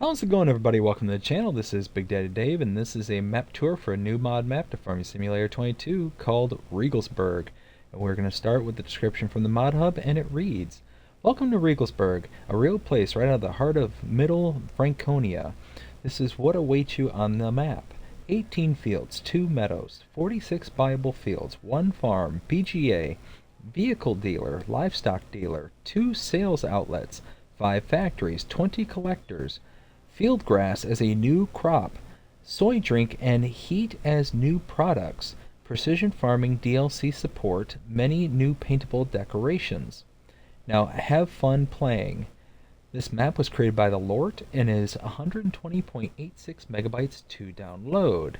How's it going, everybody? Welcome to the channel. This is Big Daddy Dave, and this is a map tour for a new mod map to Farming Simulator 22 called Regelsberg. And we're going to start with the description from the mod hub, and it reads, "Welcome to Regelsberg, a real place right out of the heart of Middle Franconia. This is what awaits you on the map. 18 fields, 2 meadows, 46 viable fields, 1 farm, BGA, vehicle dealer, livestock dealer, 2 sales outlets, 5 factories, 20 collectors, field grass as a new crop, soy drink and heat as new products, precision farming DLC support, many new paintable decorations. Now have fun playing." This map was created by the Lort and is 120.86 megabytes to download.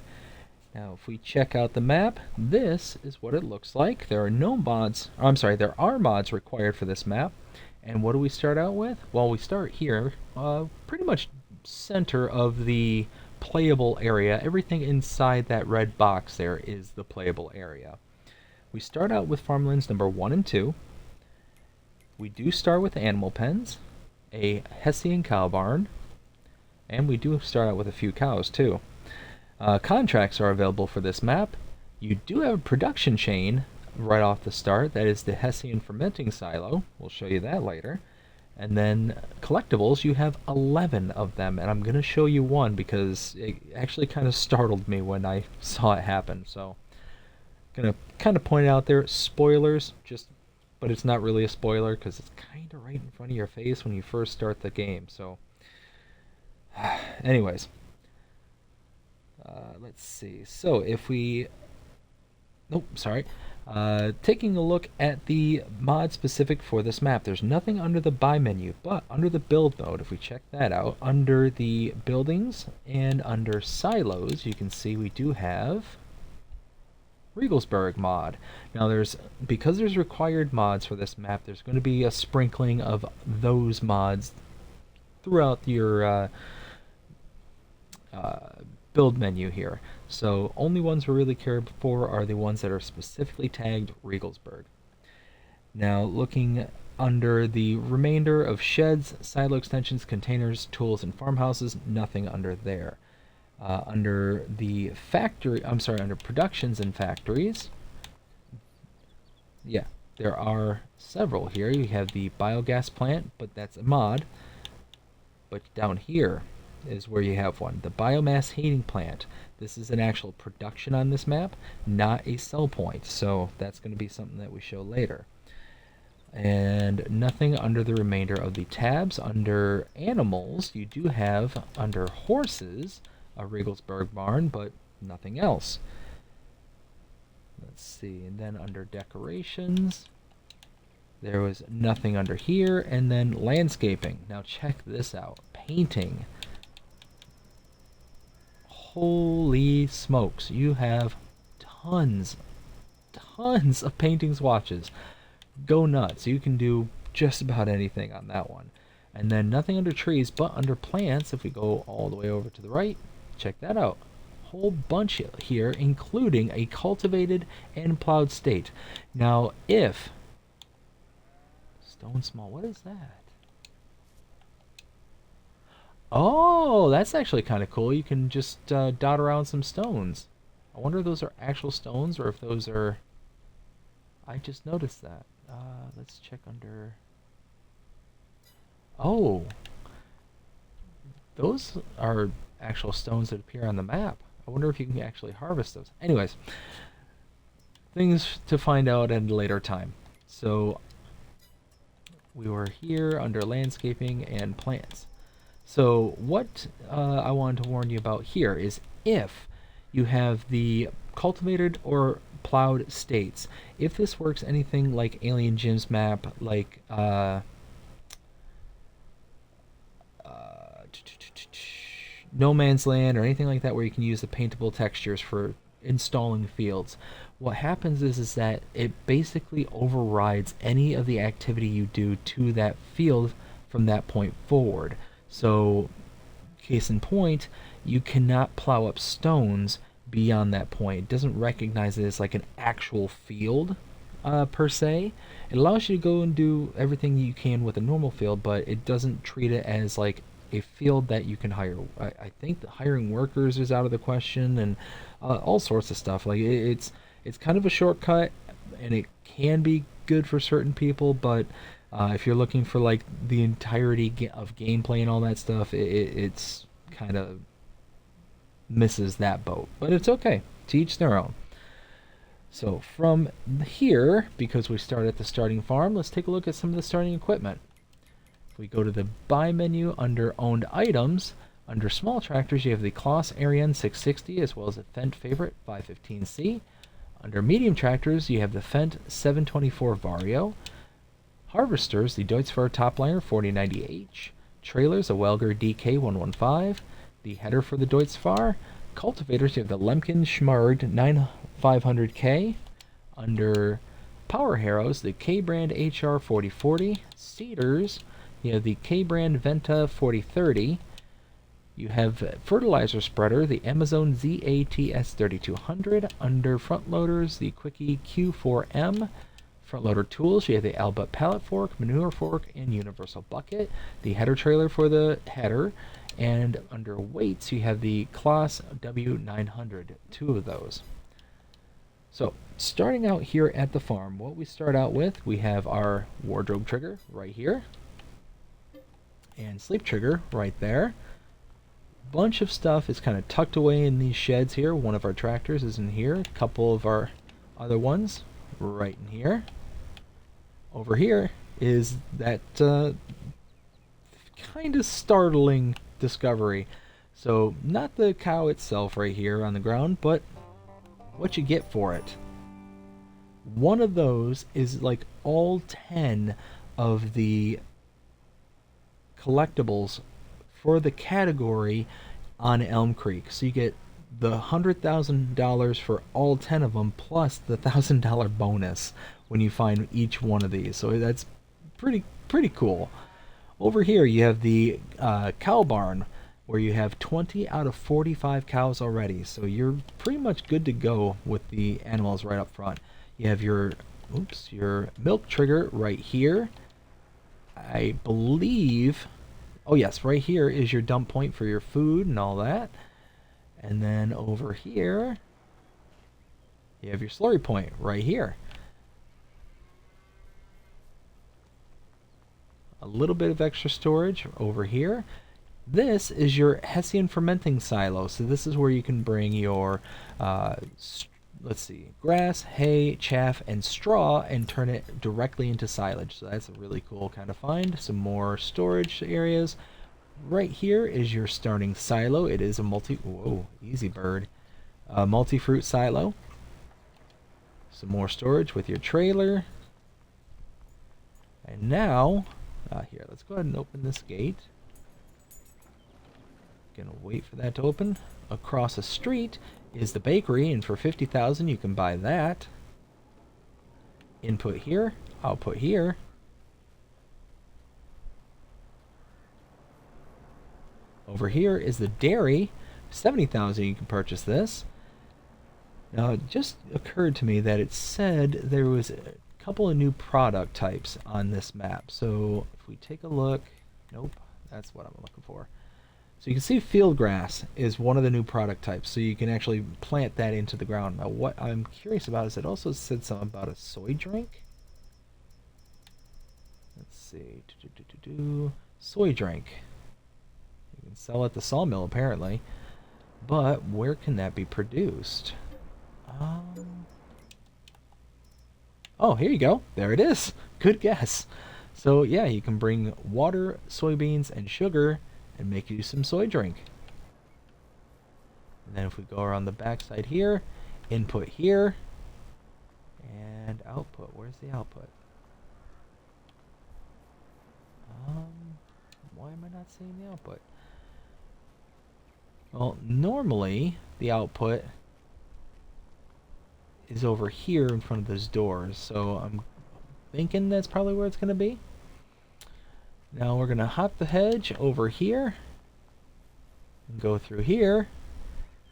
Now if we check out the map, this is what it looks like. There are no mods, there are mods required for this map. And what do we start out with? Well, we start here, pretty much center of the playable area. Everything inside that red box there is the playable area. We start out with farmlands number 1 and 2. We do start with animal pens, a Hessian cow barn, and we do start out with a few cows too. Contracts are available for this map. You do have a production chain right off the start. That is the Hessian fermenting silo. We'll show you that later. And then collectibles, you have 11 of them, and I'm going to show you one because it actually kind of startled me when I saw it happen. So going to kind of point out there, spoilers, but it's not really a spoiler because it's kind of right in front of your face when you first start the game. So anyways, let's see. So if we taking a look at the mod specific for this map, there's nothing under the buy menu, but under the build mode, if we check that out, under the buildings and under silos, you can see we do have Regelsberg mod. Now because there's required mods for this map, there's going to be a sprinkling of those mods throughout your build menu here. So only ones we really care for are the ones that are specifically tagged Regelsberg. Now looking under the remainder of sheds, silo extensions, containers, tools, and farmhouses, nothing under there. Under the under productions and factories, yeah, there are several here. You have the biogas plant, but that's a mod. But down here is where you have one. The biomass heating plant. This is an actual production on this map, not a sell point. So that's going to be something that we show later. And nothing under the remainder of the tabs. Under animals, you do have under horses a Regelsberg barn, but nothing else. Let's see. And then under decorations, there was nothing under here. And then landscaping. Now check this out. Painting. Holy smokes, you have tons of painting swatches. Go nuts. You can do just about anything on that one. And then nothing under trees, but under plants, if we go all the way over to the right, check that out. Whole bunch here, including a cultivated and plowed state. Now, if stone small, what is that? Oh, that's actually kind of cool. You can just dot around some stones. I wonder if those are actual stones or if those are... I just noticed that. Let's check under... Oh, those are actual stones that appear on the map. I wonder if you can actually harvest those. Anyways, things to find out at a later time. So we were here under landscaping and plants. So what I wanted to warn you about here is if you have the cultivated or plowed states, if this works anything like Alien Jim's map, like No Man's Land or anything like that where you can use the paintable textures for installing fields, what happens is that it basically overrides any of the activity you do to that field from that point forward. So, case in point, you cannot plow up stones beyond that point. It doesn't recognize it as like an actual field per se. It allows you to go and do everything you can with a normal field, but it doesn't treat it as like a field that you can hire. I think that hiring workers is out of the question, and all sorts of stuff. Like it's kind of a shortcut, and it can be good for certain people, but if you're looking for like the entirety of gameplay and all that stuff, it's kind of misses that boat. But it's okay. To each their own. So from here, because we start at the starting farm, let's take a look at some of the starting equipment. If we go to the buy menu under owned items, under small tractors you have the Kloss Ariane 660 as well as the Fendt Favorite 515C. Under medium tractors you have the Fendt 724 Vario. Harvesters, the Deutz-Fahr Topliner 4090H. Trailers, a Welger DK115. The header for the Deutz-Fahr. Cultivators, you have the Lemken Schmargd 9500K. Under power harrows, the K-Brand HR 4040. Seeders, you have the K-Brand Venta 4030. You have fertilizer spreader, the Amazon ZATS 3200. Under front loaders, the Quickie Q4M. Front loader tools, you have the Albut pallet fork, manure fork, and universal bucket. The header trailer for the header. And under weights, you have the Kloss W900, two of those. So, starting out here at the farm, what we start out with, we have our wardrobe trigger right here, and sleep trigger right there. Bunch of stuff is kind of tucked away in these sheds here. One of our tractors is in here, a couple of our other ones right in here. Over here is that kind of startling discovery. So not the cow itself right here on the ground, but what you get for it. One of those is like all 10 of the collectibles for the category on Elm Creek. So you get the $100,000 for all 10 of them, plus the $1,000 bonus when you find each one of these. So that's pretty cool. Over here you have the cow barn, where you have 20 out of 45 cows already. So you're pretty much good to go with the animals right up front. You have your milk trigger right here. I believe, oh yes, right here is your dump point for your food and all that. And then over here, you have your slurry point right here. A little bit of extra storage over here. This is your Hessian fermenting silo. So this is where you can bring your, grass, hay, chaff, and straw and turn it directly into silage. So that's a really cool kind of find. Some more storage areas. Right here is your starting silo. It is a easy bird. Multi-fruit silo. Some more storage with your trailer. And now, here, let's go ahead and open this gate. Gonna wait for that to open. Across the street is the bakery, and for $50,000 you can buy that. Input here, output here. Over here is the dairy, $70,000 you can purchase this. Now it just occurred to me that it said there was a couple of new product types on this map. So if we take a look, nope, that's what I'm looking for. So you can see field grass is one of the new product types, so you can actually plant that into the ground. Now what I'm curious about is it also said something about a soy drink. Let's see, soy drink. You can sell at the sawmill apparently, but where can that be produced? Oh, here you go. There it is. Good guess. So yeah, you can bring water, soybeans, and sugar and make you some soy drink. And then if we go around the back side here, input here, and output. Where's the output? Why am I not seeing the output? Well, normally the output is over here in front of those doors, so I'm thinking that's probably where it's going to be. Now we're going to hop the hedge over here and go through here.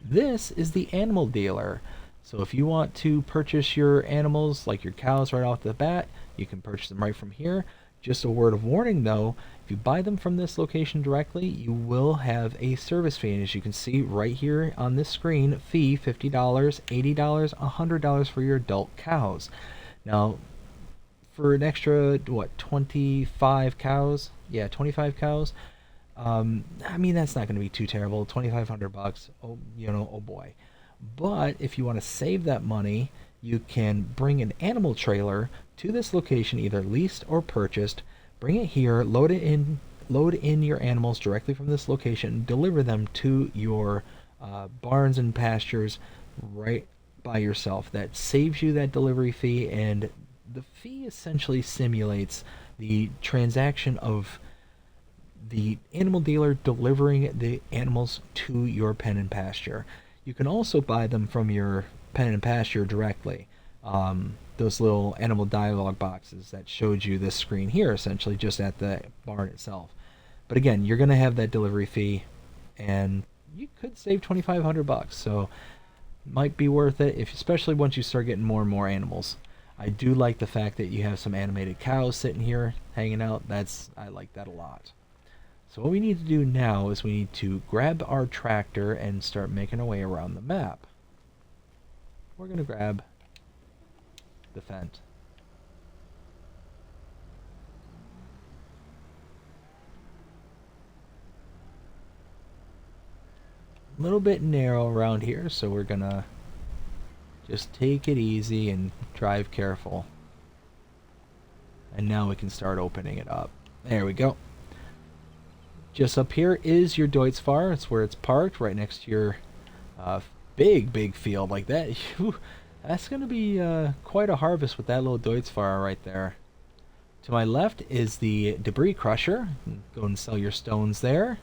This is the animal dealer. So if you want to purchase your animals, like your cows right off the bat, you can purchase them right from here. Just a word of warning though, if you buy them from this location directly, you will have a service fee. And as you can see right here on this screen, fee $50, $80, $100 for your adult cows. Now, for an extra, what, 25 cows? Yeah, 25 cows. I mean, that's not going to be too terrible. 2,500 bucks. Oh, oh boy. But if you want to save that money, you can bring an animal trailer to this location, either leased or purchased. Bring it here, load in your animals directly from this location, deliver them to your barns and pastures right by yourself. That saves you that delivery fee, and the fee essentially simulates the transaction of the animal dealer delivering the animals to your pen and pasture. You can also buy them from your pen and pasture directly. Those little animal dialogue boxes that showed you this screen here, essentially just at the barn itself. But again, you're going to have that delivery fee, and you could save 2,500 bucks. So might be worth it, especially once you start getting more and more animals. I do like the fact that you have some animated cows sitting here hanging out. I like that a lot. So what we need to do now is we need to grab our tractor and start making our way around the map. We're going to grab the Fent. A little bit narrow around here, so we're going to just take it easy and drive careful. And now we can start opening it up. There we go. Just up here is your Deutzfahr. It's where it's parked, right next to your big field like that. That's going to be quite a harvest with that little Deutzfahr right there. To my left is the debris crusher. Go and sell your stones there.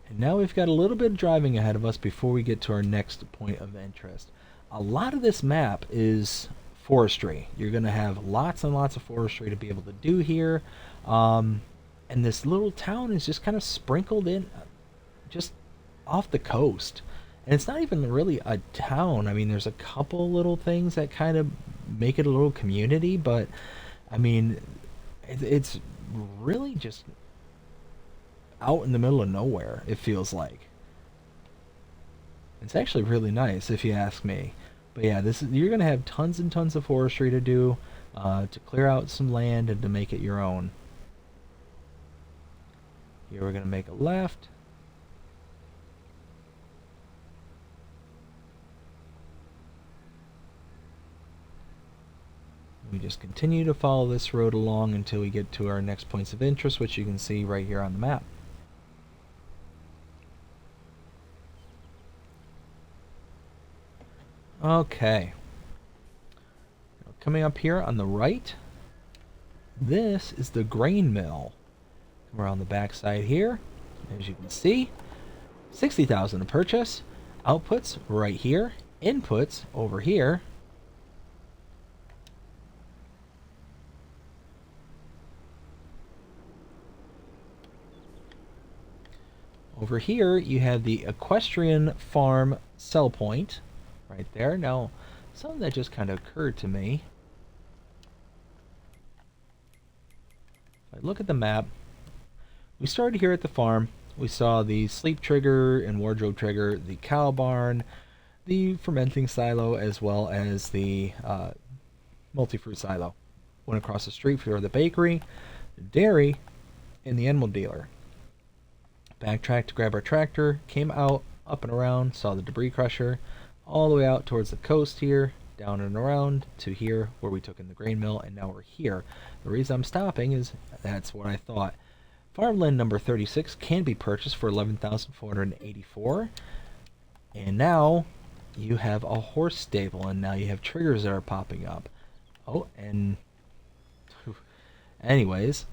And now we've got a little bit of driving ahead of us before we get to our next point of interest. A lot of this map is forestry. You're going to have lots and lots of forestry to be able to do here. And this little town is just kind of sprinkled in just off the coast. And it's not even really a town. I mean, there's a couple little things that kind of make it a little community, but I mean, it's really just out in the middle of nowhere, it feels like. It's actually really nice, if you ask me. But yeah, you're going to have tons and tons of forestry to do to clear out some land and to make it your own. Here we're going to make a left. We just continue to follow this road along until we get to our next points of interest, which you can see right here on the map. Okay. Coming up here on the right, this is the grain mill. Come around the back side here. As you can see, 60,000 to purchase. Outputs right here. Inputs over here. Over here, you have the equestrian farm sell point right there. Now, something that just kind of occurred to me. If I look at the map, we started here at the farm. We saw the sleep trigger and wardrobe trigger, the cow barn, the fermenting silo, as well as the multi-fruit silo. Went across the street for the bakery, the dairy, and the animal dealer. Backtracked to grab our tractor, came out, up and around, saw the debris crusher, all the way out towards the coast here, down and around to here where we took in the grain mill, and now we're here. The reason I'm stopping is that's what I thought. Farmland number 36 can be purchased for $11,484, and now you have a horse stable, and now you have triggers that are popping up. Oh, and anyways,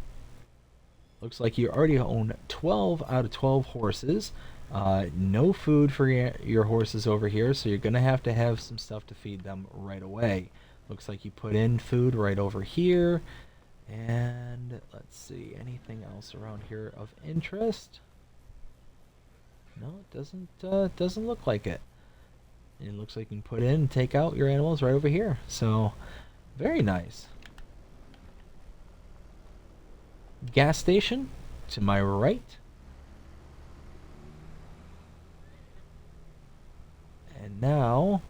looks like you already own 12 out of 12 horses. No food for your horses over here, so you're going to have some stuff to feed them right away. Looks like you put in food right over here. And let's see, anything else around here of interest? No, it doesn't look like it. It looks like you can put in and take out your animals right over here. So Very nice. Gas station to my right. And now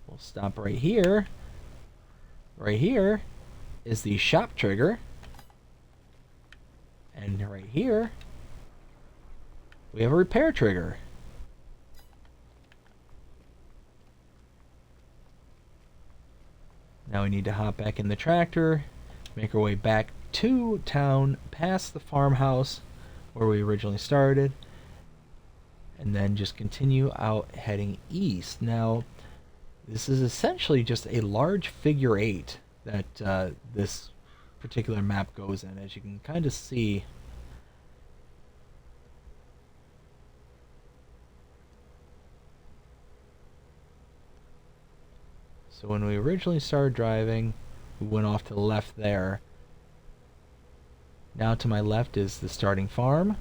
we'll stop right here. Right here is the shop trigger. And right here we have a repair trigger. Now we need to hop back in the tractor, make our way back to town, past the farmhouse where we originally started, and then just continue out heading east. Now, this is essentially just a large figure 8 that this particular map goes in, as you can kind of see. So when we originally started driving, we went off to the left there. Now to my left is the starting farm.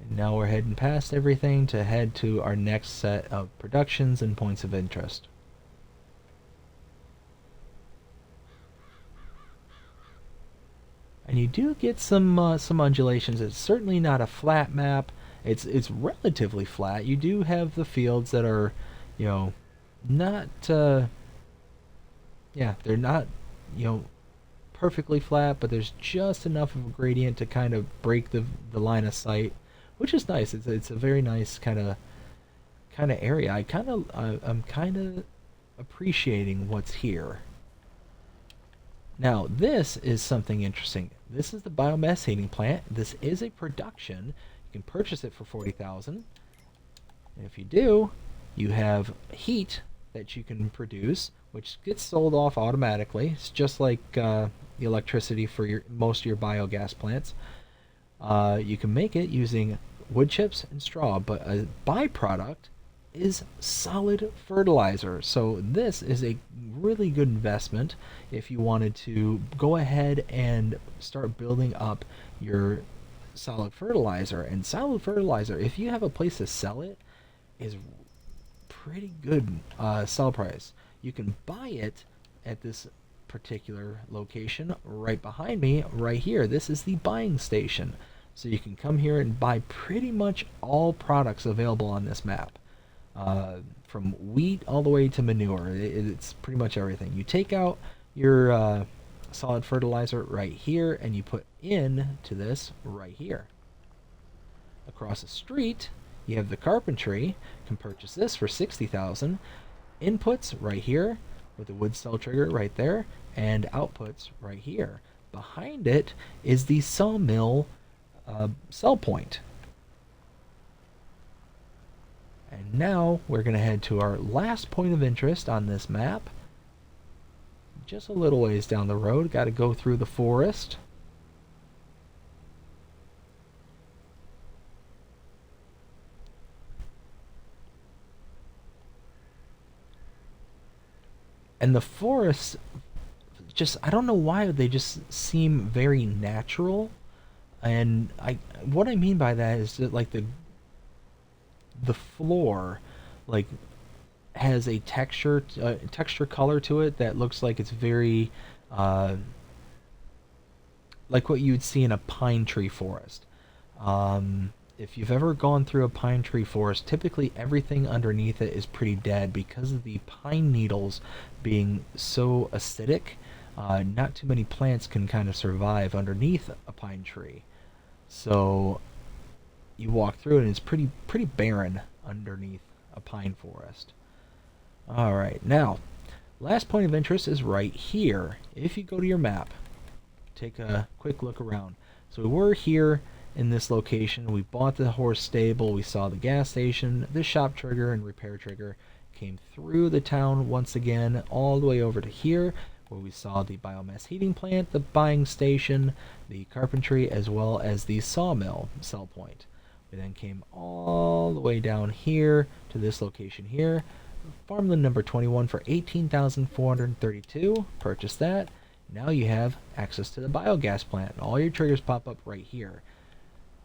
And now we're heading past everything to head to our next set of productions and points of interest. And you do get some undulations. It's certainly not a flat map. It's relatively flat. You do have the fields that are, you know, not yeah, they're not, you know, perfectly flat, but there's just enough of a gradient to kind of break the line of sight, which is nice. It's a very nice kind of area. I'm kind of appreciating what's here. Now, this is something interesting. This is the biomass heating plant. This is a production. You can purchase it for 40,000. And if you do, you have heat that you can produce, which gets sold off automatically. It's just like the electricity for most of your biogas plants. You can make it using wood chips and straw, but a byproduct is solid fertilizer. So this is a really good investment if you wanted to go ahead and start building up your solid fertilizer. And solid fertilizer, if you have a place to sell it, is pretty good sell price. You can buy it at this particular location right behind me right here. This is the buying station. So you can come here and buy pretty much all products available on this map. From wheat all the way to manure. It's pretty much everything. You take out your solid fertilizer right here and you put in to this right here. Across the street you have the carpentry. You can purchase this for 60,000. Inputs right here with the wood cell trigger right there, and outputs right here. Behind it is the sawmill cell point. And now we're going to head to our last point of interest on this map. Just a little ways down the road. Got to go through the forest. And the forests, just, I don't know why, they just seem very natural. And what I mean by that is that, like, the floor, like, has a texture color to it that looks like it's very like what you'd see in a pine tree forest. If you've ever gone through a pine tree forest, typically everything underneath it is pretty dead because of the pine needles being so acidic. Not too many plants can kind of survive underneath a pine tree. So you walk through it and it's pretty barren underneath a pine forest. Alright, now, last point of interest is right here. If you go to your map, take a quick look around. So we're here in this location. We bought the horse stable, we saw the gas station, the shop trigger and repair trigger, came through the town once again, all the way over to here, where we saw the biomass heating plant, the buying station, the carpentry, as well as the sawmill sell point. We then came all the way down here to this location here, farmland number 21 for 18,432, purchased that. Now you have access to the biogas plant. All your triggers pop up right here.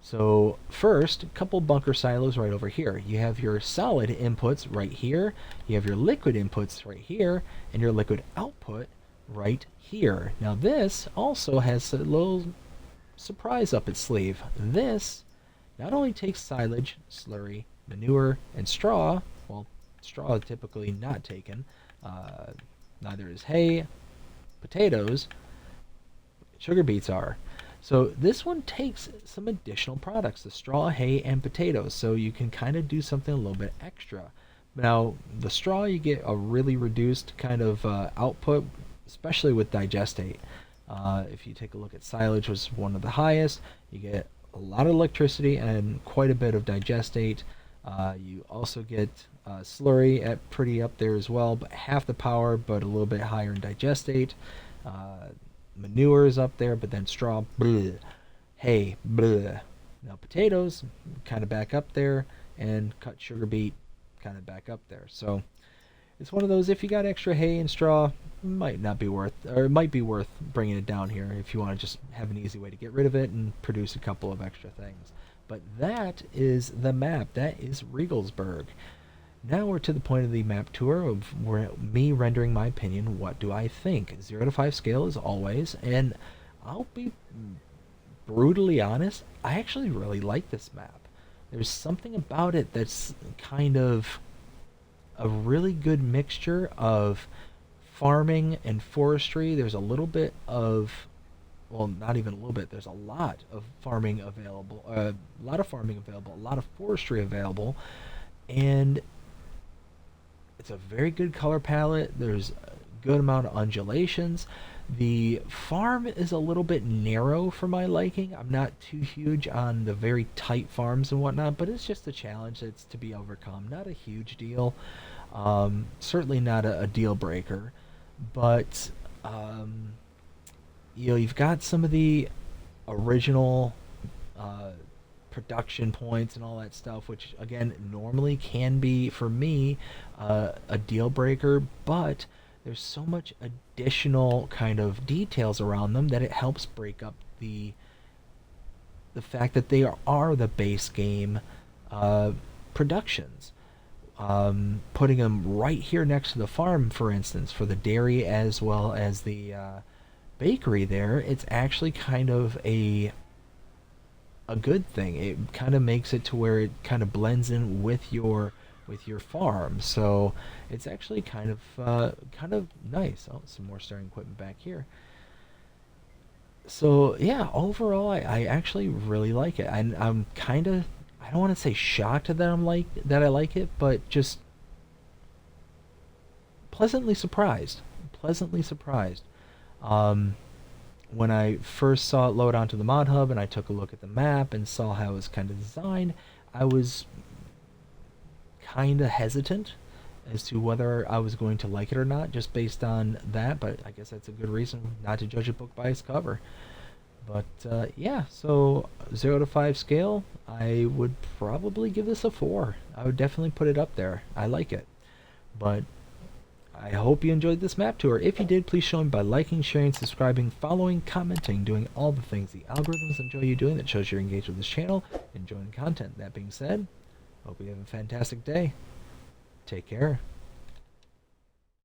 So first, a couple bunker silos right over here. You have your solid inputs right here, you have your liquid inputs right here, and your liquid output right here. Now this also has a little surprise up its sleeve. This not only takes silage, slurry, manure, and straw. Well, straw is typically not taken. Uh, Neither is hay, potatoes, sugar beets are. So this one takes some additional products, the straw, hay, and potatoes. So you can kind of do something a little bit extra. Now, the straw, you get a really reduced kind of output, especially with digestate. If you take a look at silage, which is one of the highest, you get a lot of electricity and quite a bit of digestate. You also get slurry at pretty up there as well, but half the power, but a little bit higher in digestate. Uh, Manure is up there, but then straw, bleh. Hay, bleh. Now potatoes, kind of back up there, and cut sugar beet, kind of back up there. So it's one of those, if you got extra hay and straw, might not be worth, or it might be worth bringing it down here if you want to just have an easy way to get rid of it and produce a couple of extra things. But that is the map. That is Regelsberg. Now we're to the point of the map tour of me rendering my opinion. What do I think? 0 to 5 scale as always, and I'll be brutally honest, I actually really like this map. There's something about it that's kind of a really good mixture of farming and forestry. There's a little bit of, well, not even a little bit, there's a lot of farming available, a lot of farming available, a lot of forestry available, and it's a very good color palette. There's a good amount of undulations. The farm is a little bit narrow for my liking. I'm not too huge on the very tight farms and whatnot, but it's just a challenge that's to be overcome. Not a huge deal. Certainly not a deal breaker, but you've got some of the original uh, production points and all that stuff, which again normally can be for me a deal breaker, but there's so much additional kind of details around them that it helps break up the fact that they are the base game productions. Putting them right here next to the farm, for instance, for the dairy as well as the bakery there, it's actually kind of a good thing. It kind of makes it to where it kind of blends in with your farm. So it's actually kind of nice. Oh, some more starting equipment back here. So yeah, overall, I actually really like it. I'm kind of, I don't want to say shocked that I like it, but just pleasantly surprised. Pleasantly surprised. Um, when I first saw it load onto the mod hub and I took a look at the map and saw how it was kind of designed, I was kind of hesitant as to whether I was going to like it or not, just based on that. But I guess that's a good reason not to judge a book by its cover. But yeah, so 0 to 5 scale, I would probably give this a 4. I would definitely put it up there. I like it. But I hope you enjoyed this map tour. If you did, please show me by liking, sharing, subscribing, following, commenting, doing all the things the algorithms enjoy you doing that shows you're engaged with this channel, enjoying content. That being said, hope you have a fantastic day. Take care.